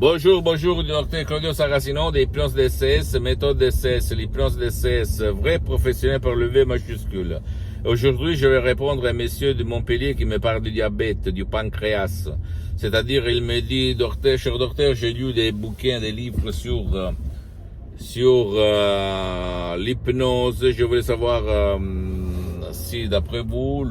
Bonjour, bonjour, docteur Claudio Saracino des hypnoses DCS, méthode DCS, l'hypnose DCS, vrai professionnel par le V majuscule. Aujourd'hui, je vais répondre à un monsieur de Montpellier qui me parle du diabète, du pancréas. C'est-à-dire, il me dit, docteur, cher docteur, j'ai lu des bouquins, des livres sur l'hypnose. Je voulais savoir si, d'après vous,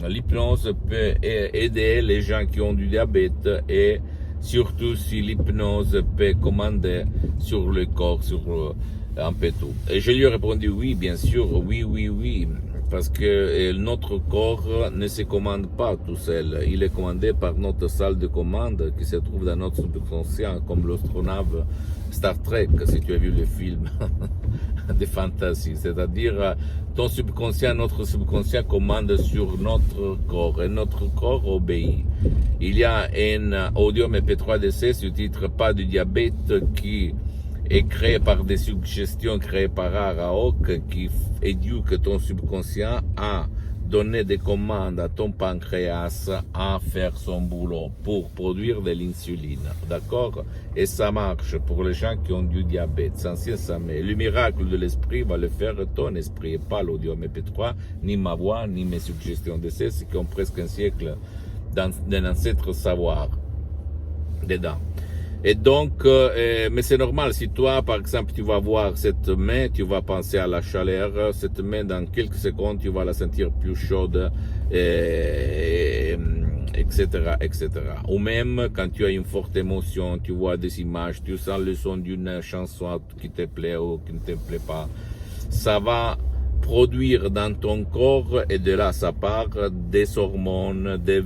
l'hypnose peut aider les gens qui ont du diabète et surtout si l'hypnose peut commander sur le corps, sur un peu tout. Et je lui ai répondu oui, bien sûr, oui, parce que notre corps ne se commande pas tout seul. Il est commandé par notre salle de commande qui se trouve dans notre subconscient, comme l'astronave Star Trek, si tu as vu le film de fantasy. C'est-à-dire, ton subconscient, notre subconscient commande sur notre corps et notre corps obéit. Il y a un audio MP3 DC sous titre Pas du diabète qui est créé par des suggestions créées par Araok qui éduque ton subconscient à donner des commandes à ton pancréas à faire son boulot pour produire de l'insuline. D'accord? Et ça marche pour les gens qui ont du diabète. Sans mais le miracle de l'esprit va le faire ton esprit et pas l'audio MP3, ni ma voix, ni mes suggestions d'essai, qui ont presque un siècle d'un ancêtre savoir dedans. Et donc, mais c'est normal, si toi, par exemple, tu vas voir cette main, tu vas penser à la chaleur, cette main, dans quelques secondes, tu vas la sentir plus chaude, etc. Ou même, quand tu as une forte émotion, tu vois des images, tu sens le son d'une chanson qui te plaît ou qui ne te plaît pas, ça va produire dans ton corps, et de là, ça part, des hormones, des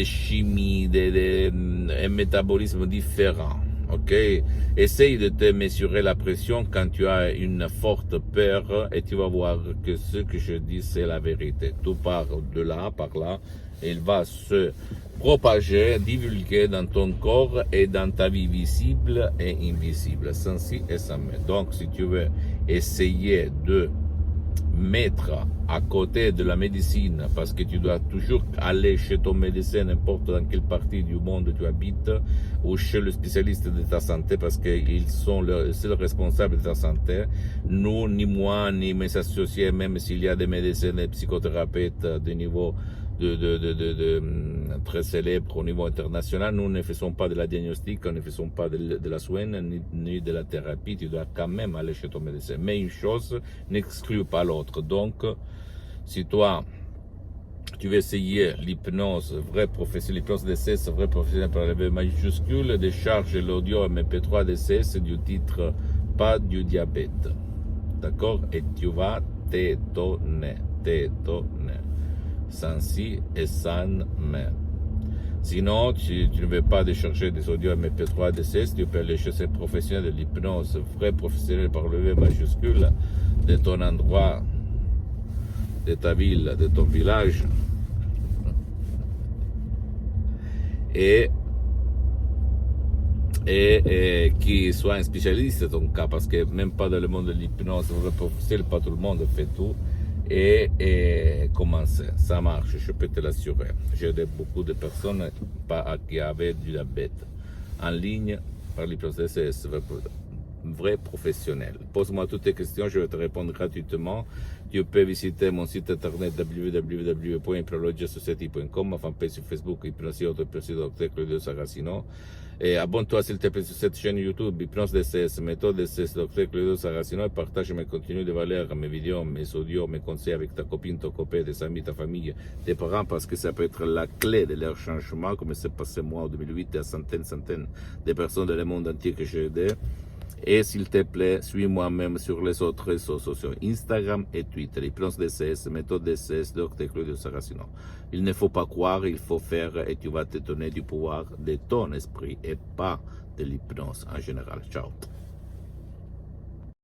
chimies, un métabolisme différent. Ok? Essaye de te mesurer la pression quand tu as une forte peur et tu vas voir que ce que je dis, c'est la vérité. Tout part de là, par là, et il va se propager, divulguer dans ton corps et dans ta vie visible et invisible, sans si et sans mais. Donc, si tu veux essayer de mettre à côté de la médecine, parce que tu dois toujours aller chez ton médecin, n'importe dans quelle partie du monde tu habites, ou chez le spécialiste de ta santé, parce qu'ils sont le seul responsable de ta santé. Nous, ni moi, ni mes associés, même s'il y a des médecins et psychothérapeutes de niveau très célèbre au niveau international, nous ne faisons pas de la diagnostic, nous ne faisons pas de la soin, ni de la thérapie. Tu dois quand même aller chez ton médecin. Mais une chose n'exclut pas l'autre. Donc, si toi, tu veux essayer l'hypnose, vrai professionnel, l'hypnose DCS, vrai professionnel par le V majuscule, décharge l'audio MP3 DCS du titre Pas du diabète. D'accord? Et tu vas t'étonner. Sans si et sans mais. Sinon, tu ne veux pas décharger des audios MP3 DCS, tu peux aller chez ces professionnels de l'hypnose, vrai professionnel par le V majuscule, de ton endroit, de ta ville, de ton village, et qui soit un spécialiste dans ton cas, parce que même pas dans le monde de l'hypnose, vrai professionnel, pas tout le monde fait tout. Et commencer, ça marche, je peux te l'assurer. J'ai aidé beaucoup de personnes qui avaient du diabète en ligne par l'hypnose DCS, vrai professionnel. Pose-moi toutes tes questions, je vais te répondre gratuitement. Tu peux visiter mon site internet www.hypnologiasociety.com, ma fanpage sur Facebook, Hypnosie Docteur Claudio Saracino. Et abonne-toi s'il te plaît sur cette chaîne YouTube, Hypnose DCS, méthode DCS, Docteur Claudio Saracino, et partage mes contenus de valeur, mes vidéos, mes audios, mes conseils avec ta copine, ton copain, tes amis, ta famille, tes parents, parce que ça peut être la clé de leur changement, comme c'est passé moi en 2008, à centaines de personnes dans le monde entier que j'ai aidé. Et s'il te plaît, suis-moi même sur les autres réseaux sociaux, Instagram et Twitter, Hypnose DCS, méthode DCS, Docteur Claudio Saracino. Il ne faut pas croire, il faut faire, et tu vas te donner du pouvoir de ton esprit et pas de l'hypnose en général. Ciao.